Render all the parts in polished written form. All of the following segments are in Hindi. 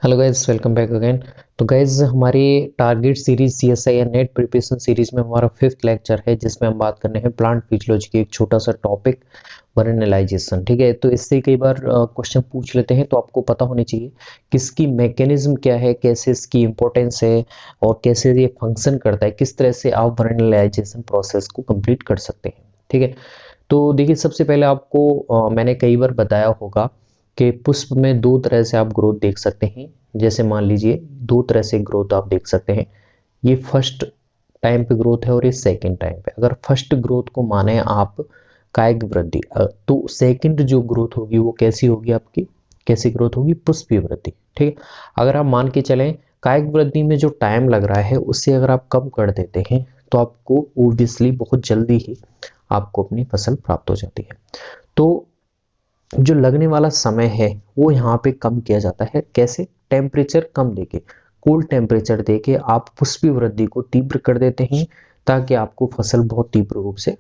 Hello guys, welcome back again. तो गाइज हमारी टारगेट सीरीज सीएसआई या नेट प्रिपरेशन सीरीज में हमारा 5th लेक्चर है, जिसमें हम बात करने हैं प्लांट फिजियोलॉजी की एक छोटा सा टॉपिक वर्नलाइजेशन। ठीक है, तो इससे कई बार क्वेश्चन पूछ लेते हैं, तो आपको पता होनी चाहिए कि इसकी मैकेनिज्म क्या है, कैसे इसकी इंपॉर्टेंस है और कैसे ये फंक्शन करता है, किस तरह से आप वर्नलाइजेशन प्रोसेस को कंप्लीट कर सकते हैं। ठीक है, तो देखिए सबसे पहले आपको मैंने कई बार बताया होगा कि पुष्प में दो तरह से आप ग्रोथ देख सकते हैं। जैसे मान लीजिए दो तरह से ग्रोथ आप देख सकते हैं, ये फर्स्ट टाइम पे ग्रोथ है और ये सेकंड टाइम पे। अगर फर्स्ट ग्रोथ को माने आप कायिक वृद्धि, तो सेकंड जो ग्रोथ होगी वो कैसी होगी आपकी, कैसी ग्रोथ होगी, पुष्पीय वृद्धि। ठीक है, अगर आप मान के चलें कायिक वृद्धि में जो टाइम लग रहा है उससे अगर आप कम कर देते हैं तो आपको ओब्वियसली बहुत जल्दी ही आपको अपनी फसल प्राप्त हो जाती है। तो जो लगने वाला समय है वो यहाँ पे कम किया जाता है। कैसे? टेम्परेचर कम देके, कूल टेम्परेचर देके आप पुष्पीय वृद्धि को तीव्र कर देते हैं, ताकि आपको फसल बहुत तीव्र रूप से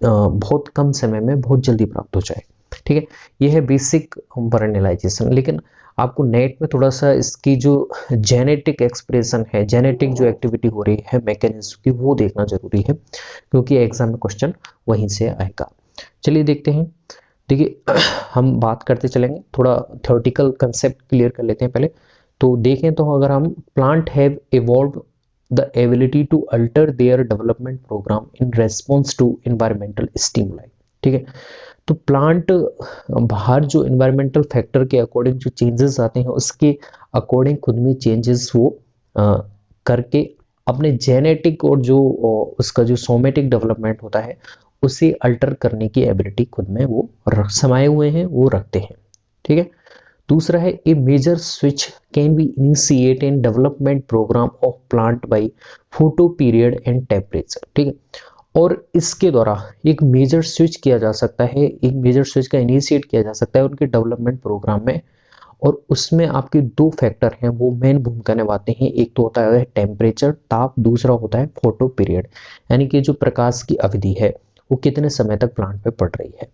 बहुत कम समय में बहुत जल्दी प्राप्त हो जाए। ठीक है, यह है बेसिक वर्नलाइजेशन। लेकिन आपको नेट में थोड़ा सा इसकी जो जेनेटिक एक्सप्रेशन है, जेनेटिक जो एक्टिविटी हो रही है मैकेनिज्म की, वो देखना जरूरी है, क्योंकि एग्जाम में क्वेश्चन वहीं से आएगा। चलिए देखते हैं। देखिए हम बात करते चलेंगे, थोड़ा थ्योरेटिकल कंसेप्ट क्लियर कर लेते हैं पहले। तो देखें तो अगर हम plant have evolve the ability to alter their development program in response to environmental stimuli. ठीक है, तो प्लांट बाहर जो एनवायरमेंटल फैक्टर के अकॉर्डिंग जो चेंजेस आते हैं उसके अकॉर्डिंग खुद में चेंजेस वो करके अपने जेनेटिक और जो उसका जो सोमेटिक डेवलपमेंट होता है उसे अल्टर करने की एबिलिटी खुद में वो समाये हुए हैं, वो रखते हैं। ठीक है, दूसरा है a major switch can be initiate in development program of plant by photoperiod and temperature. ठीक है, और इसके द्वारा एक मेजर स्विच किया जा सकता है, एक मेजर स्विच का इनिशिएट किया जा सकता है उनके डेवलपमेंट प्रोग्राम में। और उसमें आपके दो फैक्टर हैं वो मेन भूमिका निभाते हैं। एक तो होता है टेम्परेचर, ताप, दूसरा होता है फोटो पीरियड, यानी कि जो प्रकाश की अवधि है वो कितने समय तक प्लांट पे पड़ रही है।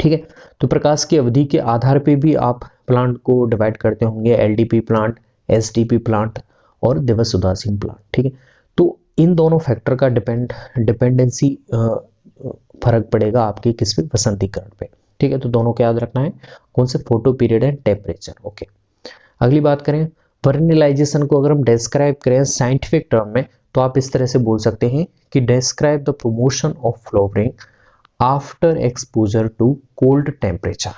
ठीक है, तो प्रकाश की अवधि के आधार पे भी आप प्लांट को डिवाइड करते होंगे, एलडीपी प्लांट, एसडीपी प्लांट और दिवस उदासीन प्लांट। ठीक है, तो इन दोनों फैक्टर का डिपेंडेंसी फर्क पड़ेगा आपके किस पे, वसंतीकरण पे। ठीक है, तो दोनों को याद रखना है, कौन से, photo period and temperature. Okay, अगली बात करें वर्नलाइजेशन को अगर हम डिस्क्राइब करें साइंटिफिक टर्म में, तो आप इस तरह से बोल सकते हैं कि describe the promotion of flowering after exposure to cold temperature.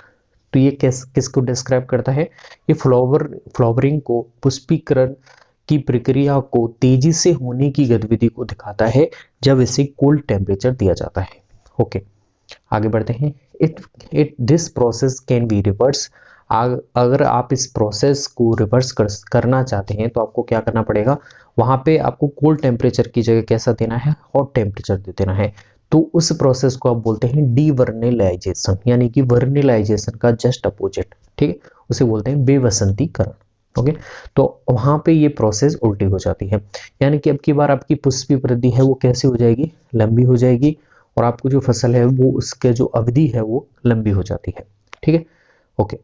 तो ये किसको डिस्क्राइब करता है? ये फ्लावरिंग को, पुष्पीकरण की प्रक्रिया को तेजी से होने की गतिविधि को दिखाता है जब इसे कोल्ड टेम्परेचर दिया जाता है। ओके, आगे बढ़ते हैं। It this process can be reverse. अगर आप इस प्रोसेस को रिवर्स करना चाहते हैं तो आपको क्या करना पड़ेगा, वहां पे आपको कोल्ड टेम्परेचर की जगह कैसा देना है, हॉट टेम्परेचर दे देना है। तो उस प्रोसेस को आप बोलते हैं डीवर्नलाइजेशन, यानी कि वर्नलाइजेशन का जस्ट अपोजिट। ठीक है, उसे बोलते हैं बेवसंतीकरण। ओके, तो वहां पे ये प्रोसेस उल्टी हो जाती है, यानी कि अब की बार आपकी पुष्पीय वृद्धि है वो कैसी हो जाएगी, लंबी हो जाएगी, और आपको जो फसल है वो उसके जो अवधि है वो लंबी हो जाती है। ठीक है, okay,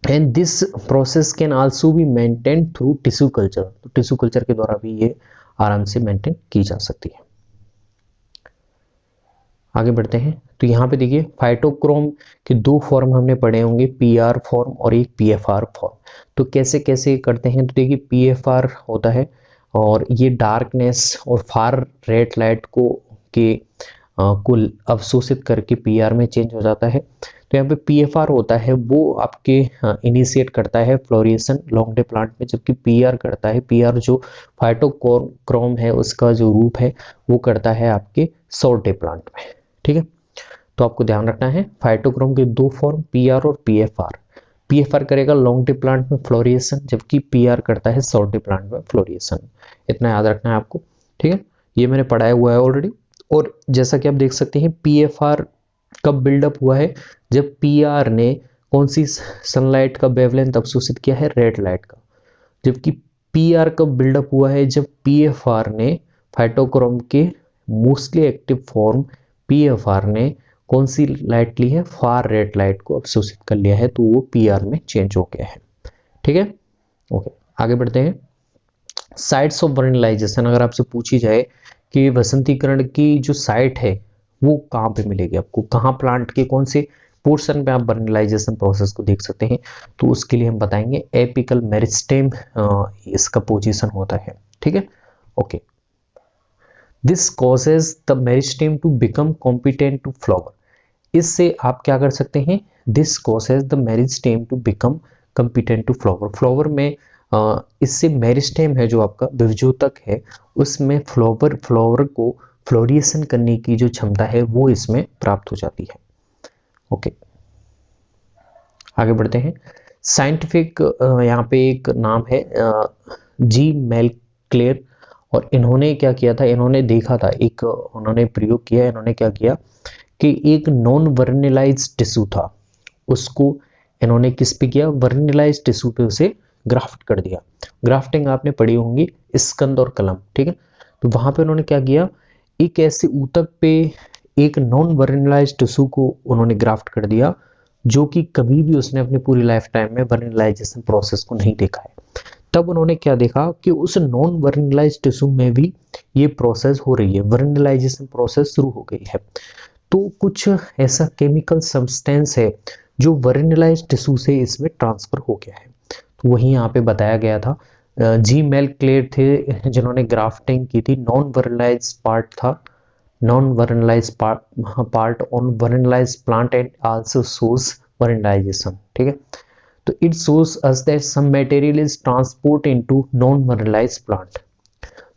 and this process can also be maintain through tissue culture. तो टिश्यू कल्चर के द्वारा भी ये आराम से मेंटेन की जा सकती है। आगे बढ़ते हैं, तो यहाँ पे देखिए फाइटोक्रोम के दो फॉर्म हमने पढ़े होंगे, पीआर फॉर्म और एक पीएफआर फॉर्म। तो कैसे कैसे करते हैं, तो देखिए पीएफआर होता है और ये डार्कनेस और फार रेड लाइट को अवशोषित करके पीआर में चेंज हो जाता है। तो यहाँ पे पीएफआर होता है वो आपके इनिशिएट करता है फ्लोरिएशन लॉन्ग डे प्लांट में, जबकि पीआर करता है, पीआर जो फाइटोक्रोम है उसका जो रूप है वो करता है आपके शॉर्ट डे प्लांट में। ठीक है, तो आपको ध्यान रखना है फाइटोक्रोम के दो फॉर्म, पीआर और पीएफआर। पीएफआर करेगा लॉन्ग डे प्लांट में फ्लोरिएशन, जबकि पीआर करता है शॉर्ट डे प्लांट में फ्लोरिएशन। इतना याद रखना है आपको। ठीक है, ये मैंने पढ़ाया हुआ है ऑलरेडी। और जैसा कि आप देख सकते हैं पीएफआर कब बिल्डअप हुआ है, जब पीआर ने कौन सी सनलाइट का वेवलेंथ अवशोषित किया है, रेड लाइट का। जबकि पीआर कब बिल्डअप हुआ है, जब पीएफआर ने फाइटोक्रोम के मोस्टली एक्टिव फॉर्म पीएफआर ने कौन सी लाइट ली है, फार रेड लाइट को अवशोषित कर लिया है, तो वो पीआर में चेंज हो गया है। ठीक है, ओके आगे बढ़ते हैं। साइट्स ऑफ वर्नलाइजेशन, अगर आपसे पूछी जाए कि वसंतीकरण की जो साइट है वो कहाँ पे मिलेगी आपको, कहाँ प्लांट के कौन से पोर्शन पे आप वर्नलाइजेशन प्रोसेस को देख सकते हैं, तो उसके लिए हम बताएंगे एपिकल मेरिस्टेम इसका पोजीशन होता है। ठीक है, okay. This causes the meristem to become competent to flower. इससे आप क्या कर सकते हैं, this causes the meristem to become competent to flower. Flower में इससे मेरिस्टेम है जो आपका विभजोतक है, उसमें फ्लावर को फ्लोरिएशन करने की जो क्षमता है वो इसमें प्राप्त हो जाती है। ओके, आगे बढ़ते हैं। साइंटिफिक यहाँ पे एक नाम है जी मेलक्लेयर, और इन्होंने क्या किया था, इन्होंने देखा था, एक उन्होंने प्रयोग किया, इन्होंने क्या किया कि एक नॉन वर्निलाइज टिश्यू था, उसको इन्होंने किस पे किया, वर्निलाइज टिश्यू पे उसे ग्राफ्ट कर दिया। ग्राफ्टिंग आपने पढ़ी होंगी स्कंद और कलम, ठीक है। तो वहां पे उन्होंने क्या किया, एक ऐसे ऊतक पे एक नॉन वर्निलाइज टिश्यू को उन्होंने ग्राफ्ट कर दिया जो कि कभी भी उसने अपनी पूरी लाइफ टाइम में वर्निलाइजेशन प्रोसेस को नहीं देखा है। तब उन्होंने क्या देखा कि उस नॉन वर्निलाइज टिश्यू में भी ये प्रोसेस हो रही है, वर्निलाइजेशन प्रोसेस शुरू हो गई है। तो कुछ ऐसा केमिकल सब्सटेंस है जो वर्निलाइज टिश्यू से इसमें ट्रांसफर हो गया है। तो वही यहाँ पे बताया गया था। जी मेलक्लेयर थे जिन्होंने ग्राफ्टिंग की थी, नॉन वर्निलाइज पार्ट था, non vernalize part on vernalize plant and also shows vernalization. ठीक है, तो it shows us that some material is transport into non vernalize plant.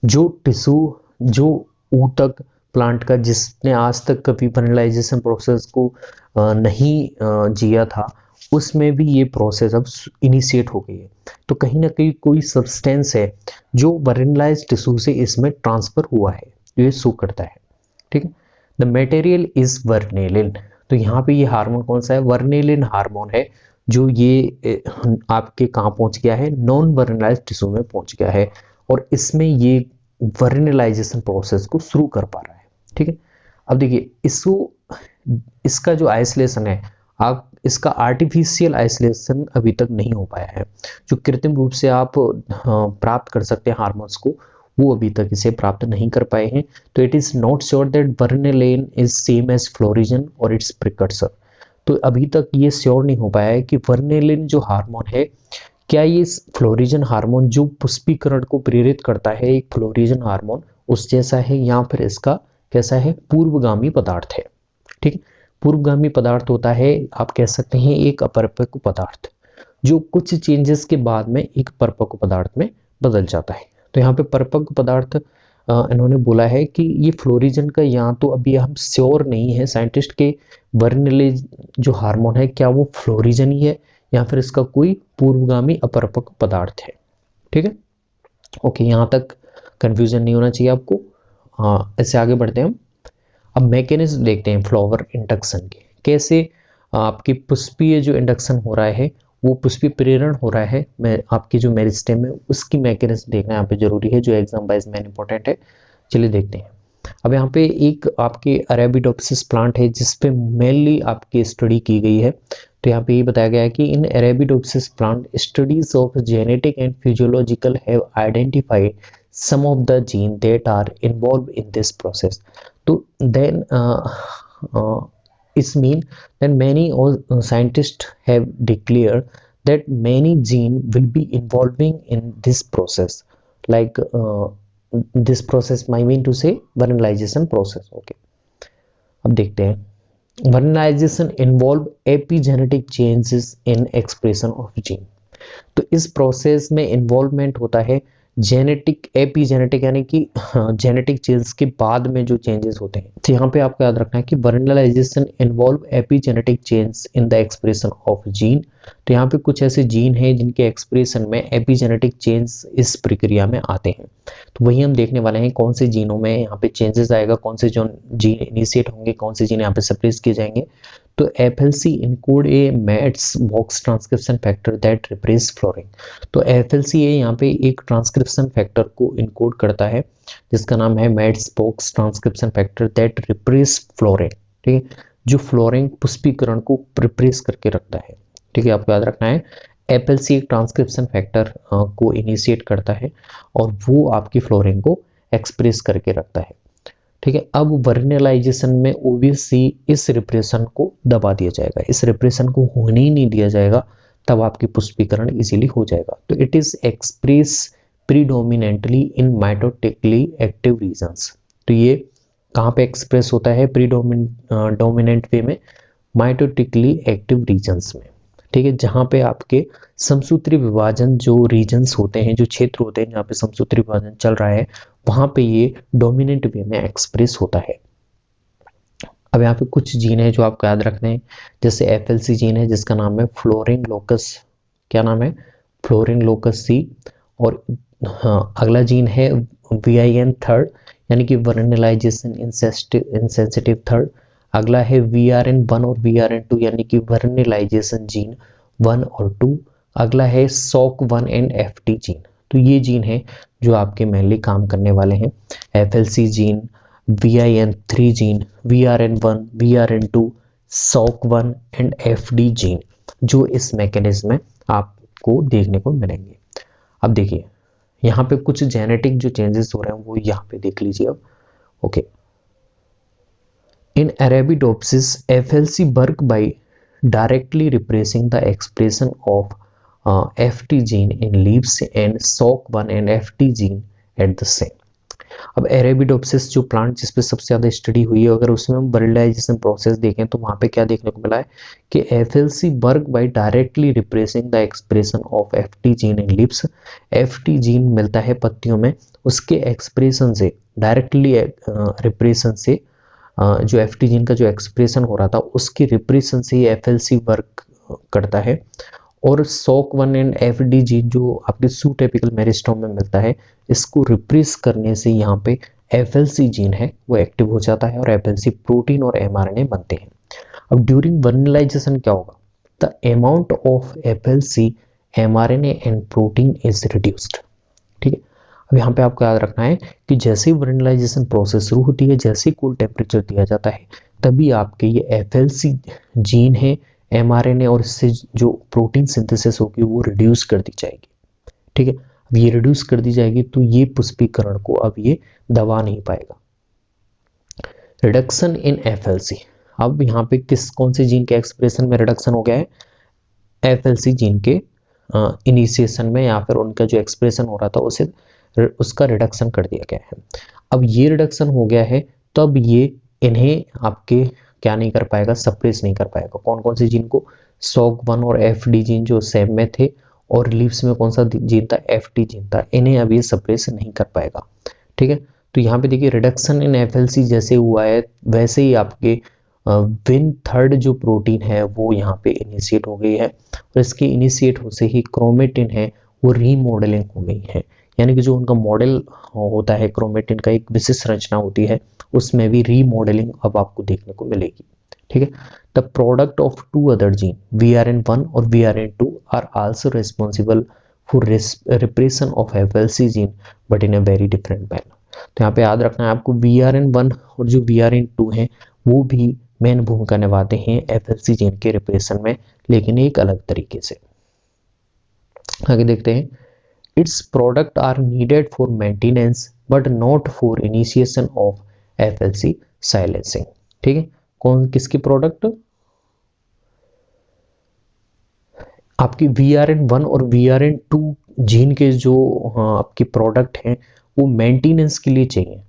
जो टिश्यू, जो ऊतक प्लांट का जिसने आज तक कभी वर्निलाइजेशन प्रोसेस को नहीं जिया था, उसमें भी ये प्रोसेस अब इनिशिएट हो गई है। तो कहीं ना कहीं कोई सब्सटेंस है जो वर्निलाइज टिश्यू से इसमें ट्रांसफर हुआ है, ये शो करता है। ठीक है, द मटेरियल इज वर्नेलिन। तो यहाँ पे ये हार्मोन कौन सा है, वर्नेलिन हार्मोन है, जो ये आपके कहाँ पहुंच गया है, नॉन वर्निलाइज टिश्यू में पहुंच गया है, और इसमें ये वर्निलाइजेशन प्रोसेस को शुरू कर पा रहा है। ठीक है, अब देखिए इसका जो आइसोलेशन है, आप इसका आर्टिफिशियल आइसोलेशन अभी तक नहीं हो पाया है। जो कृत्रिम रूप से आप प्राप्त कर सकते हैं हार्मोन्स को, वो अभी तक इसे प्राप्त नहीं कर पाए हैं। तो it is not sure that vernalin is same as florigen और इट्स प्रिकर्सर। तो अभी तक ये श्योर नहीं हो पाया है कि वर्नेलिन जो हार्मोन है, क्या ये फ्लोरिजन हार्मोन जो पुष्पीकरण को प्रेरित करता है, एक फ्लोरिजन हार्मोन उस जैसा है, या फिर इसका कैसा है, पूर्वगामी पदार्थ है। ठीक है, पूर्वगामी पदार्थ होता है, आप कह सकते हैं एक अपरिपक्व पदार्थ, जो कुछ चेंजेस के बाद में एक परिपक्व पदार्थ में बदल जाता है। तो यहाँ पे परिपक्व पदार्थ इन्होंने बोला है कि ये फ्लोरिजन का, यहाँ तो अभी हम श्योर नहीं है साइंटिस्ट के, वर्निलाइज जो हार्मोन है क्या वो फ्लोरिजन ही है या फिर इसका कोई पूर्वगामी अपरिपक्व पदार्थ है। ठीक है, ओके, यहाँ तक कंफ्यूजन नहीं होना चाहिए आपको। हाँ, ऐसे आगे बढ़ते हैं हम। अब मैकेनिज्म देखते हैं फ्लावर इंडक्शन के, कैसे आपकी पुष्पीय जो इंडक्शन हो रहा है, वो पुष्पीय प्रेरण हो रहा है, मैं आपकी जो मेरिस्टेम है उसकी मैकेनिज्म देखना यहाँ पे जरूरी है, जो एग्जाम वाइज में इंपॉर्टेंट है। चलिए देखते हैं। अब यहाँ पे एक आपके अरेबिडोप्सिस प्लांट है जिसपे मेनली आपकी स्टडी की गई है। तो यहाँ पे ये बताया गया है कि in Arabidopsis plant studies of genetic and physiological have identified some of the gene that are involved in this process. तो then it mean that many scientists have declared that many gene will be involving in this process, like this process I mean to say vernalization process. Okay, अब देखते हैं। vernalization involve epigenetic changes in expression of gene। तो इस प्रोसेस में इन्वॉल्वमेंट होता है जेनेटिक, एपीजेनेटिक यानी कि जेनेटिक चेंज के बाद में जो चेंजेस होते हैं। तो यहाँ पे आपको याद रखना है कि vernalization involve epigenetic change in the expression of gene. तो यहाँ पे कुछ ऐसे जीन हैं जिनके एक्सप्रेशन में एपीजेनेटिक चेंज इस प्रक्रिया में आते हैं। तो वही हम देखने वाले हैं कौन से जीनों में यहाँ पे चेंजेस आएगा, कौन से जो जीन इनिशिएट होंगे, कौन से जीन यहाँ पे सप्रेस किए जाएंगे। तो FLC encode a MADS box transcription factor that repress flowering. तो FLC यहाँ पे एक ट्रांसक्रिप्शन फैक्टर को इनकोड करता है जिसका नाम है MADS box transcription factor that repress flowering. ठीक है, जो फ्लोरिंग पुष्पीकरण को रिप्रेस करके रखता है। ठीक है, आपको याद रखना है FLC एक ट्रांसक्रिप्शन फैक्टर को इनिशिएट करता है और वो आपकी फ्लोरिंग को एक्सप्रेस करके रखता है। ठीक है, अब वर्नलाइजेशन में ओबीसी इस रिप्रेशन को दबा दिया जाएगा, इस रिप्रेशन को होने ही नहीं दिया जाएगा, तब आपकी पुष्पीकरण इजीली हो जाएगा। तो it is express predominantly in mitotically active regions. तो ये कहाँ पे एक्सप्रेस होता है? प्रीडोमिनेंट वे में माइटोटिकली एक्टिव रीजन्स में। ठीक है, जहाँ पे आपके समसूत्री विभाजन जो रीजन्स होते हैं, जो क्षेत्र होते हैं जहाँ पे समसूत्री विभाजन चल रहा है, वहाँ पे ये डोमिनेंट वे में एक्सप्रेस होता है। अब यहाँ पे कुछ जीन है जो आपको याद रखने हैं, जैसे FLC जीन है जिसका नाम है फ्लोरिंग लोकस, क्या नाम है? फ्लोरिंग लोकस सी। और हाँ, अगला जीन है VIN थर्ड, यानी कि वर्नलाइजेशन इनसेंसिटिव थर्ड। अगला है VRN1 और VRN2, यानी कि वर्नलाइजेशन जीन 1 और 2। अगला है SOC1 एंड FT जीन। तो ये जीन है जो आपके मेनली काम करने वाले हैं। FLC gene, VIN3 gene, VRN1, VRN2, SOC1 and FD gene, जो इस मैकेनिज्म में आपको देखने को मिलेंगे। अब देखिए यहाँ पे कुछ जेनेटिक जो चेंजेस हो रहे हैं वो यहाँ पे देख लीजिए अब। Okay, in Arabidopsis, FLC work by directly repressing the expression of FT gene in leaves and SOC1 and FT gene at the same। अब Arabidopsis जो प्लांट जिस पे सबसे ज़्यादा स्टडी हुई है, अगर उसमें हम वर्नलाइजेशन प्रोसेस देखें तो वहाँ पे क्या देखने को मिला है कि FLC work by directly repressing the expression of FT gene in lips. FT gene मिलता है पत्तियों में, उसके एक्सप्रेशन से, डायरेक्टली रिप्रेशन से जो FT जीन का जो एक्सप्रेशन हो रहा था उसकी रिप्रेशन से ही FLC वर्क करता है। और SOC1 एंड FD जीन जो आपके सूटेपिकल मेरिस्टोम में मिलता है, इसको रिप्रेस करने से यहाँ पे FLC जीन है वो एक्टिव हो जाता है और FLC प्रोटीन और mRNA बनते हैं। अब ड्यूरिंग वर्नलाइजेशन क्या होगा? The amount of FLC mRNA and protein is reduced. ठीक है, अब यहाँ पे आपको याद रखना है कि जैसे ही वर्नलाइजेशन प्रोसेस शुरू होती है, जैसे ही कूल टेम्परेचर दिया जाता है, तभी आपके ये FLC जीन है, mRNA और इससे जो प्रोटीन सिंथेसिस होगी वो रिड्यूस कर दी जाएगी। ठीक है, अब ये रिड्यूस कर दी जाएगी तो ये पुष्पीकरण को अब ये दबा नहीं पाएगा। रिडक्शन इन FLC, अब यहाँ पे कौन से जीन के एक्सप्रेशन में रिडक्शन हो गया है? FLC जीन के इनिशिएशन में, या फिर उनका जो एक्सप्रेशन हो रहा था उसका रिडक्शन कर दिया गया है। अब ये रिडक्शन हो गया है, तब ये इन्हें आपके क्या नहीं कर पाएगा? सप्रेस नहीं कर पाएगा। कौन कौन से जीन को? SOC1 और FD जीन जो सेम में थे, और लीव्स में कौन सा जीन था? FT जीन था। इन्हें अब ये सप्रेस नहीं कर पाएगा। ठीक है, तो यहाँ पे देखिए रिडक्शन इन FLC जैसे हुआ है, वैसे ही आपके विन थर्ड जो प्रोटीन है वो यहाँ पे इनिशिएट हो गई है, और इसके इनिशिएट होते ही क्रोमेटिन है वो रीमॉडलिंग हो गई है। यानी कि जो उनका मॉडल होता है क्रोमेटिन का, एक विशिष्ट रचना होती है, उसमें भी रीमॉडलिंग अब आपको देखने को मिलेगी। ठीक है, the product of two other gene VRN1 और VRN2 are also responsible for repression of FLC gene but in a very different manner. तो यहाँ पे याद रखना है आपको, VRN1 और जो VRN2 हैं वो भी मेन भूमिका निभाते हैं FLC जीन के रिप्रेशन में, लेकिन एक अलग तरीके से। आगे देखते हैं, its product are needed for maintenance but not for initiation of FLC silencing. ठीक है, कौन किसकी प्रोडक्ट? आपकी VRN1 और VRN2 जीन के जो आपकी प्रोडक्ट हैं वो मेंटेनेंस के लिए चाहिए।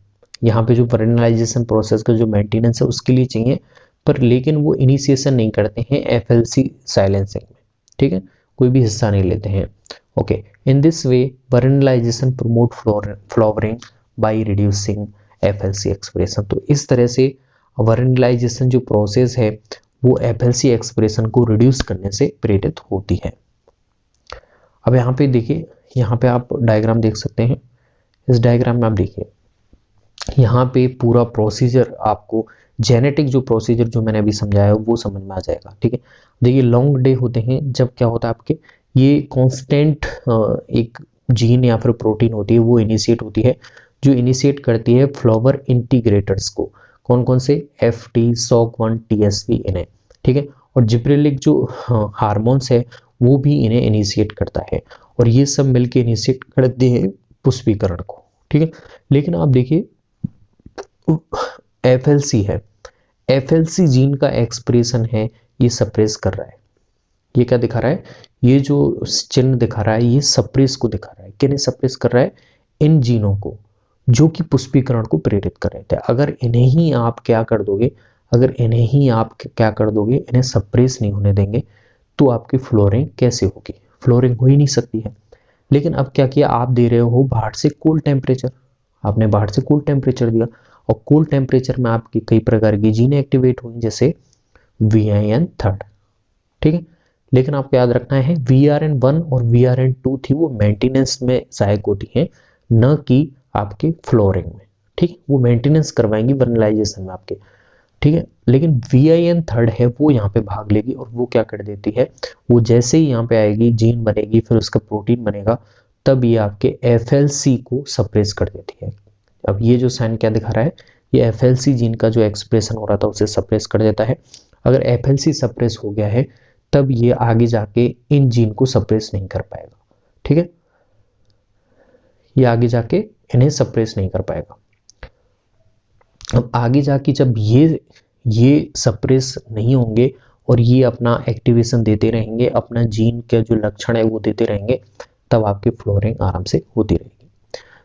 यहाँ पे जो वर्नलाइजेशन प्रोसेस का जो मेंटेनेंस है उसके लिए चाहिए, पर लेकिन वो इनिशिएशन नहीं करते हैं FLC साइलेंसिंग में। ठीक है, कोई भी हिस्सा नहीं लेते हैं। Okay, in this way vernalization promote flowering by reducing FLC expression. तो इस तरह से वर्नलाइजेशन जो प्रोसेस है वो FLC एक्सप्रेशन को रिड्यूस करने से प्रेरित होती है। अब यहाँ पे देखिए, यहाँ पे आप डायग्राम देख सकते हैं। इस डायग्राम में आप देखिए, यहाँ पे पूरा प्रोसीजर आपको, जेनेटिक जो प्रोसीजर जो मैंने अभी समझाया वो समझ में आ जाएगा। ठीक है, देखिए लॉन्ग डे होते हैं जब क्या होता है आपके, ये कांस्टेंट एक जीन या फिर प्रोटीन होती है वो इनिशिएट होती है, जो इनिशिएट करती है फ्लावर इंटीग्रेटर्स को। कौन कौन से? FT, SOC1, TSV, इन्हें। ठीक है, और जिब्रेलिक जो हार्मोन्स है वो भी इन्हें इनिशिएट करता है, और ये सब मिलके इनिशिएट करते हैं पुष्पीकरण को, ठीक है। लेकिन आप देखिए FLC है, FLC जीन का एक्सप्रेशन है ये सप्रेस कर रहा है। ये क्या दिखा रहा है, ये जो चिन्ह दिखा रहा है ये सप्रेस को दिखा रहा है। किन्हें सप्रेस कर रहा है, इन जीनों को जो कि पुष्पीकरण को प्रेरित कर रहे थे। अगर इन्हें ही आप क्या कर दोगे, अगर इन्हें ही आप क्या कर दोगे, इन्हें सप्रेस नहीं होने देंगे, तो आपकी फ्लोरिंग कैसे होगी, फ्लोरिंग हो ही नहीं सकती है। लेकिन अब क्या किया, आप दे रहे हो बाहर से कोल्ड टेम्परेचर, आपने बाहर से कोल्ड टेम्परेचर दिया, और कोल्ड टेम्परेचर में आपकी कई प्रकार की जीनें एक्टिवेट हुई, जैसे VIN3, ठीक है। लेकिन आपको याद रखना है VRN1 और VRN2 थी वो मेंटेनेंस में सहायक होती हैं, न कि आपके फ्लोरिंग में, ठीक है। वो मेंटेनेंस करवाएंगी वर्नलाइजेशन में आपके, ठीक है। लेकिन VIN3 है वो यहाँ पे भाग लेगी, और वो क्या कर देती है, वो जैसे ही यहाँ पे आएगी जीन बनेगी, फिर उसका प्रोटीन बनेगा, तब ये आपके FLC को सप्रेस कर देती है। अब ये जो साइन क्या दिखा रहा है, ये FLC जीन का जो एक्सप्रेशन हो रहा था उसे सप्रेस कर देता है। अगर FLC सप्रेस हो गया है तब ये आगे जाके इन जीन को सप्रेस नहीं कर पाएगा, ठीक है। ये आगे जाके इन्हें सप्रेस नहीं कर पाएगा। अब आगे जाके जब ये सप्रेस नहीं होंगे और ये अपना एक्टिवेशन देते रहेंगे, अपना जीन के जो लक्षण है वो देते रहेंगे, तब आपकी फ्लोरिंग आराम से होती रहेगी।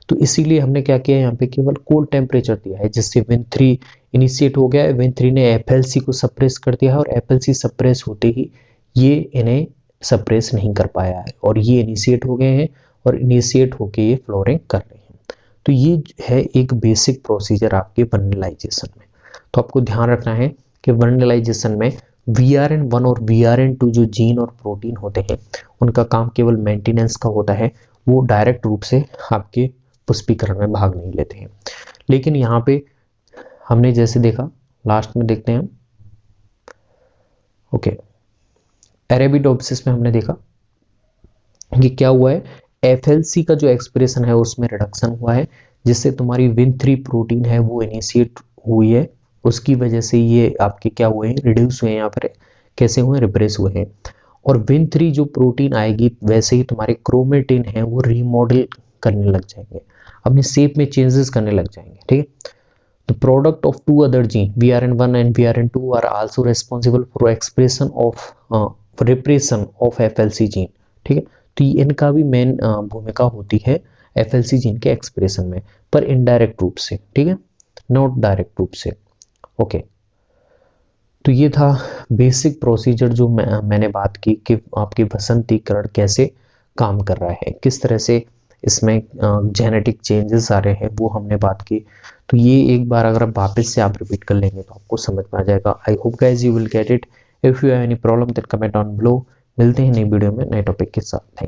तो इसीलिए हमने क्या किया, यहाँ पे केवल कोल्ड टेम्परेचर दिया है, जिससे WIN3 इनिशिएट हो गया है। WIN3 ने FLC को सप्रेस कर दिया है, और FLC सप्रेस होते ही ये इन्हें सप्रेस नहीं कर पाया है, और ये इनिशिएट हो गए हैं, और इनिशिएट होके ये फ्लोरिंग कर रहे हैं। तो ये है एक बेसिक प्रोसीजर आपके वर्नलाइजेशन में। तो आपको ध्यान रखना है कि वर्नलाइजेशन में VRN1 और VRN2 जो जीन और प्रोटीन होते हैं, उनका काम केवल मेंटेनेंस का होता है, वो डायरेक्ट रूप से आपके पुष्पीकरण में भाग नहीं लेते हैं। लेकिन यहाँ पे हमने जैसे देखा, लास्ट में देखते हैं, ओके, अरेबिडोप्सिस में हमने देखा कि क्या हुआ है, FLC का जो एक्सप्रेशन है उसमें रिडक्शन हुआ है, जिससे तुम्हारी WIN3 प्रोटीन है वो इनिशिएट हुई है, उसकी वजह से ये आपके क्या हुए हैं, रिड्यूस हुए हैं, यहाँ पर कैसे हुए, रिप्रेस हुए हैं। और WIN3 जो प्रोटीन आएगी, वैसे ही तुम्हारे क्रोमेटिन है वो रीमॉडल करने लग जाएंगे, अपने शेप में चेंजेस करने लग जाएंगे, ठीक है। The product of two other genes, VRN1 and VRN2, are also responsible for expression of repression of FLC gene, ठीक है। तो इनका भी मेन भूमिका होती है FLC जीन के एक्सप्रेशन में, पर इनडायरेक्ट रूप से, ठीक है, नॉट डायरेक्ट रूप से, ओके। तो ये था बेसिक प्रोसीजर जो मैंने बात की कि आपके वसंतीकरण कैसे काम कर रहा है, किस तरह से इसमें जेनेटिक चेंजेस आ रहे हैं, वो हमने बात की। तो ये एक बार अगर आप वापस से आप रिपीट कर लेंगे तो आपको समझ में आ जाएगा। I hope guys you will get it. If you have any problem that comment on below. मिलते हैं नई वीडियो में नए टॉपिक के साथ। Thank you.